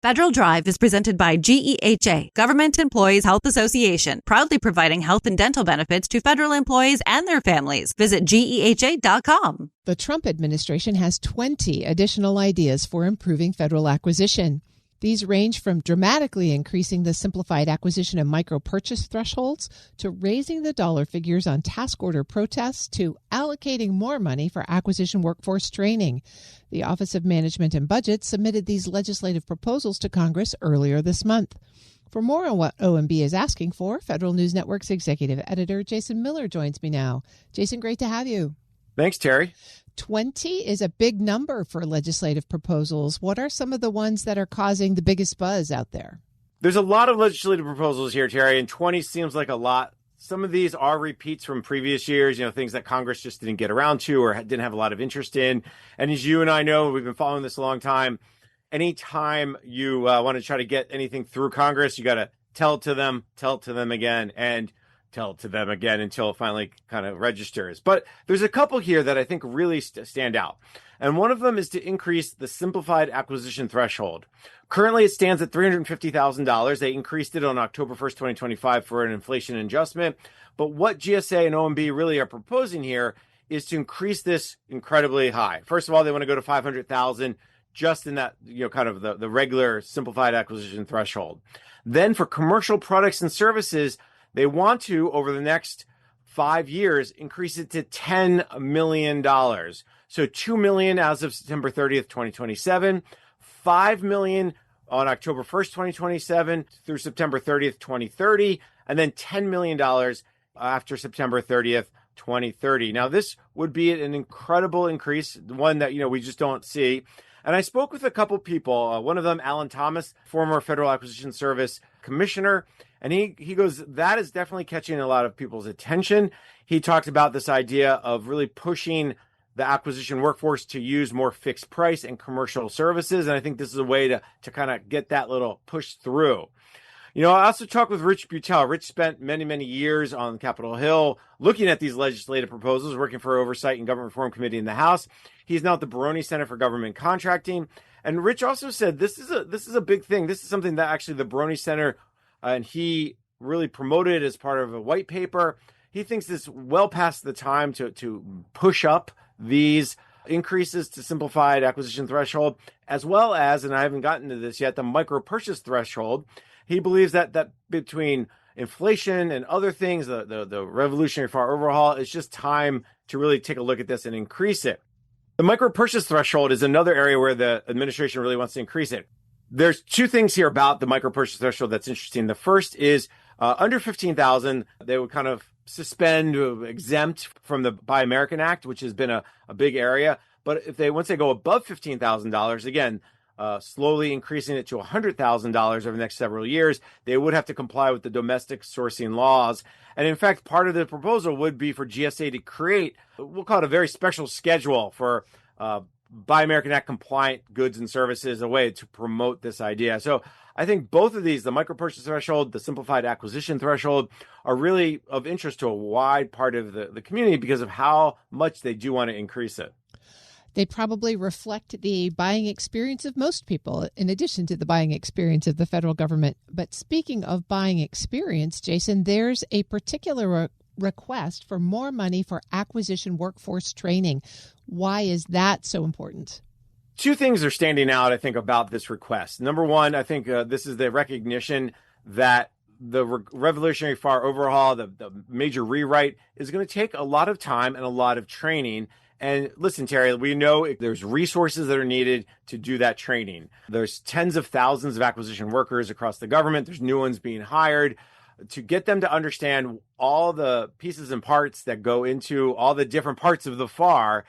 Federal Drive is presented by GEHA, Government Employees Health Association, proudly providing health and dental benefits to federal employees and their families. Visit GEHA.com. The Trump administration has 20 additional ideas for improving federal acquisition. These range from dramatically increasing the simplified acquisition and micro purchase thresholds to raising the dollar figures on task order protests to allocating more money for acquisition workforce training. The Office of Management and Budget submitted these legislative proposals to Congress earlier this month. For more on what OMB is asking for, Federal News Network's executive editor Jason Miller joins me now. Jason, great to have you. Thanks, Terry. 20 is a big number for legislative proposals. What are some of the ones that are causing the biggest buzz out there? There's a lot of legislative proposals here, Terry, and 20 seems like a lot. Some of these are repeats from previous years, things that Congress just didn't get around to or didn't have a lot of interest in. And as you and I know, we've been following this a long time. Anytime you want to try to get anything through Congress, you got to tell it to them again, and tell it to them again until it finally kind of registers. But there's a couple here that I think really stand out. And one of them is to increase the simplified acquisition threshold. Currently, it stands at $350,000. They increased it on October 1st, 2025 for an inflation adjustment. But what GSA and OMB really are proposing here is to increase this incredibly high. First of all, they want to go to $500,000 just in that, kind of the regular simplified acquisition threshold. Then for commercial products and services, they want to, over the next 5 years, increase it to $10 million. So $2 million as of September 30th, 2027, $5 million on October 1st, 2027 through September 30th, 2030, and then $10 million after September 30th, 2030. Now, this would be an incredible increase, one that, we just don't see. And I spoke with a couple people, one of them, Alan Thomas, former Federal Acquisition Service Commissioner, and he goes, that is definitely catching a lot of people's attention. He talked about this idea of really pushing the acquisition workforce to use more fixed price and commercial services. And I think this is a way to kind of get that little push through. I also talked with Rich Butel. Rich spent many, many years on Capitol Hill looking at these legislative proposals, working for Oversight and Government Reform Committee in the House. He's now at the Baroni Center for Government Contracting. And Rich also said this is a big thing. This is something that actually the Baroni Center and he really promoted as part of a white paper. He thinks this well past the time to push up these increases to simplified acquisition threshold, as well as, and I haven't gotten to this yet, the micro purchase threshold. He believes that between inflation and other things, the revolutionary far overhaul, it's just time to really take a look at this and increase it. The micro purchase threshold is another area where the administration really wants to increase it. There's two things here about the micro purchase threshold that's interesting. The first is under $15,000, they would kind of suspend, exempt from the Buy American Act, which has been a big area. But once they go above $15,000, again, slowly increasing it to $100,000 over the next several years, they would have to comply with the domestic sourcing laws. And in fact, part of the proposal would be for GSA to create, we'll call it a very special schedule for Buy American Act compliant goods and services, a way to promote this idea. So I think both of these, the micro purchase threshold, the simplified acquisition threshold, are really of interest to a wide part of the community because of how much they do want to increase it. They probably reflect the buying experience of most people, in addition to the buying experience of the federal government. But speaking of buying experience, Jason, there's a particular request for more money for acquisition workforce training. Why is that so important? Two things are standing out, I think, about this request. Number one, I think this is the recognition that the revolutionary far overhaul, the major rewrite, is going to take a lot of time and a lot of training. And listen, Terry, we know there's resources that are needed to do that training. There's tens of thousands of acquisition workers across the government. There's new ones being hired. To get them to understand all the pieces and parts that go into all the different parts of the FAR,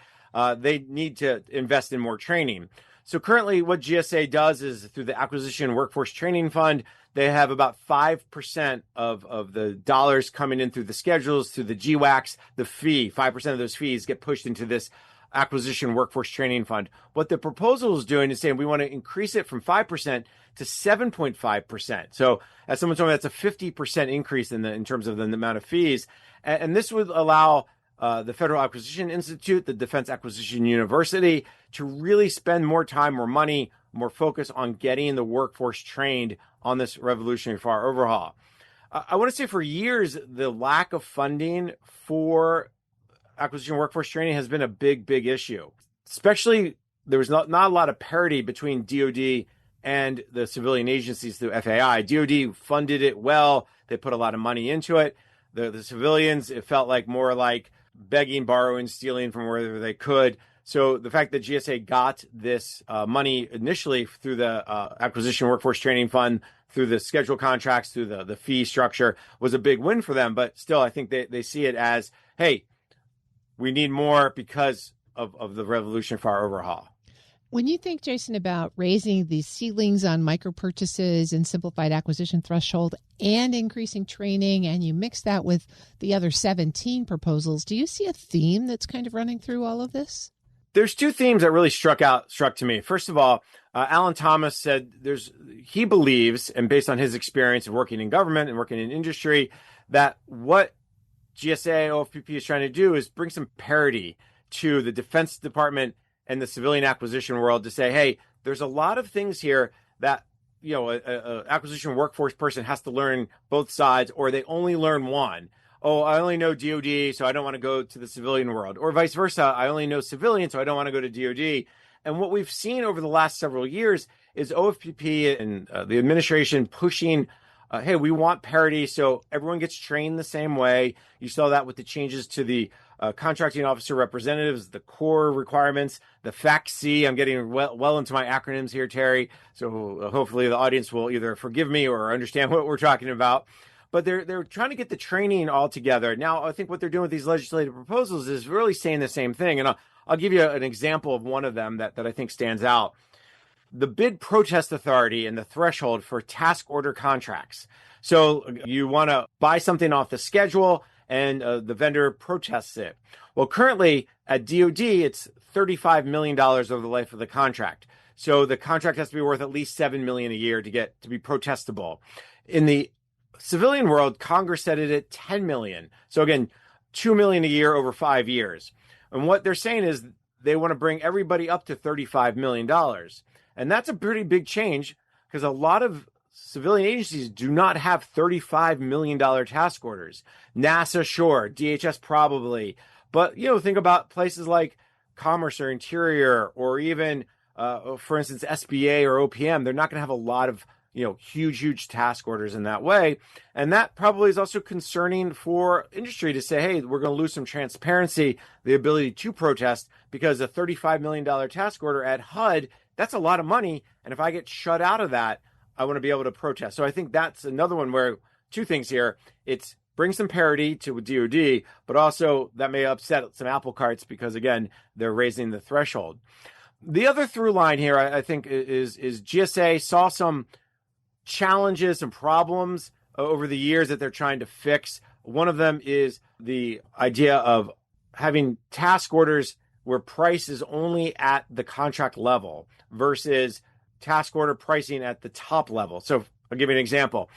they need to invest in more training. So currently what GSA does is through the Acquisition Workforce Training Fund, they have about 5% of the dollars coming in through the schedules, through the GWACs, the fee. 5% of those fees get pushed into this Acquisition Workforce Training Fund. What the proposal is doing is saying we want to increase it from 5% to 7.5%. So as someone told me, that's a 50% increase in terms of the amount of fees. And this would allow the Federal Acquisition Institute, the Defense Acquisition University, to really spend more time, more money more focus on getting the workforce trained on this revolutionary FAR overhaul. I want to say for years, the lack of funding for acquisition workforce training has been a big issue. Especially, there was not a lot of parity between DoD and the civilian agencies through FAI. DoD funded it well. They put a lot of money into it. The civilians, it felt like more like begging, borrowing, stealing from wherever they could. So the fact that GSA got this money initially through the Acquisition Workforce Training Fund, through the schedule contracts, through the fee structure, was a big win for them. But still, I think they see it as, hey, we need more because of the Revolution FAR overhaul. When you think, Jason, about raising the ceilings on micro purchases and simplified acquisition threshold and increasing training, and you mix that with the other 17 proposals, do you see a theme that's kind of running through all of this? There's two themes that really struck to me. First of all, Alan Thomas said he believes, and based on his experience of working in government and working in industry, that what GSA OFPP is trying to do is bring some parity to the Defense Department and the civilian acquisition world to say, hey, there's a lot of things here that, a acquisition workforce person has to learn both sides, or they only learn one. Oh, I only know DoD, so I don't want to go to the civilian world, or vice versa. I only know civilian, so I don't want to go to DoD. And what we've seen over the last several years is OFPP and the administration pushing, hey, we want parity, so everyone gets trained the same way. You saw that with the changes to the contracting officer representatives, the core requirements, the FACC. I'm getting well into my acronyms here, Terry. So hopefully the audience will either forgive me or understand what we're talking about. But they're trying to get the training all together. Now, I think what they're doing with these legislative proposals is really saying the same thing. And I'll give you an example of one of them that I think stands out. The bid protest authority and the threshold for task order contracts. So you want to buy something off the schedule and the vendor protests it. Well, currently at DoD, it's $35 million over the life of the contract. So the contract has to be worth at least $7 million a year to be protestable. In the civilian world, Congress set it at $10 million. So again, $2 million a year over 5 years. And what they're saying is they want to bring everybody up to $35 million. And that's a pretty big change because a lot of civilian agencies do not have $35 million task orders. NASA, sure. DHS, probably. But, think about places like Commerce or Interior, or even, for instance, SBA or OPM. They're not going to have a lot of, huge task orders in that way. And that probably is also concerning for industry to say, hey, we're going to lose some transparency, the ability to protest, because a $35 million task order at HUD, that's a lot of money. And if I get shut out of that, I want to be able to protest. So I think that's another one where two things here. It's bring some parity to DoD, but also that may upset some apple carts because, again, they're raising the threshold. The other through line here, I think, is GSA saw some challenges and problems over the years that they're trying to fix. One of them is the idea of having task orders where price is only at the contract level versus task order pricing at the top level. So I'll give you an example.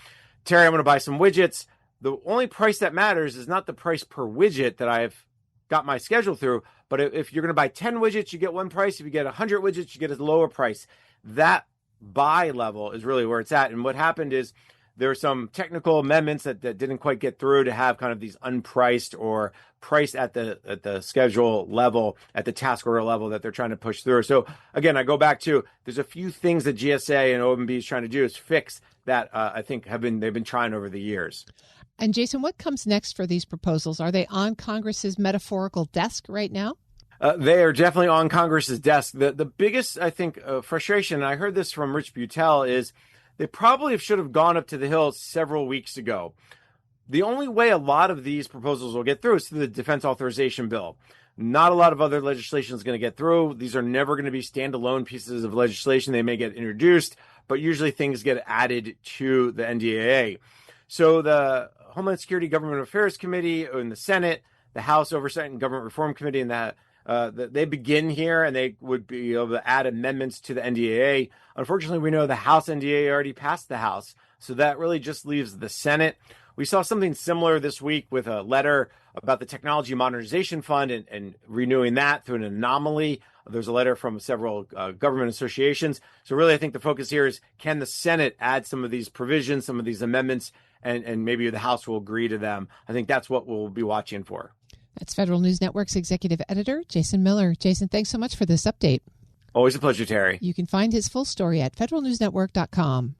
Terry, I'm going to buy some widgets. The only price that matters is not the price per widget that I've got my schedule through, but if you're going to buy 10 widgets, you get one price. If you get 100 widgets, you get a lower price. That buy level is really where it's at. And what happened is there are some technical amendments that didn't quite get through to have kind of these unpriced or priced at the schedule level, at the task order level that they're trying to push through. So again, I go back to there's a few things that GSA and OMB is trying to do is fix that I think they've been trying over the years. And Jason, what comes next for these proposals? Are they on Congress's metaphorical desk right now? They are definitely on Congress's desk. The biggest, I think, frustration, and I heard this from Rich Butel, is they probably should have gone up to the Hill several weeks ago. The only way a lot of these proposals will get through is through the Defense Authorization Bill. Not a lot of other legislation is going to get through. These are never going to be standalone pieces of legislation. They may get introduced, but usually things get added to the NDAA. So the Homeland Security Government Affairs Committee in the Senate, the House Oversight and Government Reform Committee, and they begin here, and they would be able to add amendments to the NDAA. Unfortunately, we know the House NDAA already passed the House, so that really just leaves the Senate. We saw something similar this week with a letter about the Technology Modernization Fund and renewing that through an anomaly There's a letter from several government associations. So really, I think the focus here is, can the Senate add some of these provisions, some of these amendments, and maybe the House will agree to them. I think that's what we'll be watching for. That's Federal News Network's executive editor, Jason Miller. Jason, thanks so much for this update. Always a pleasure, Terry. You can find his full story at federalnewsnetwork.com.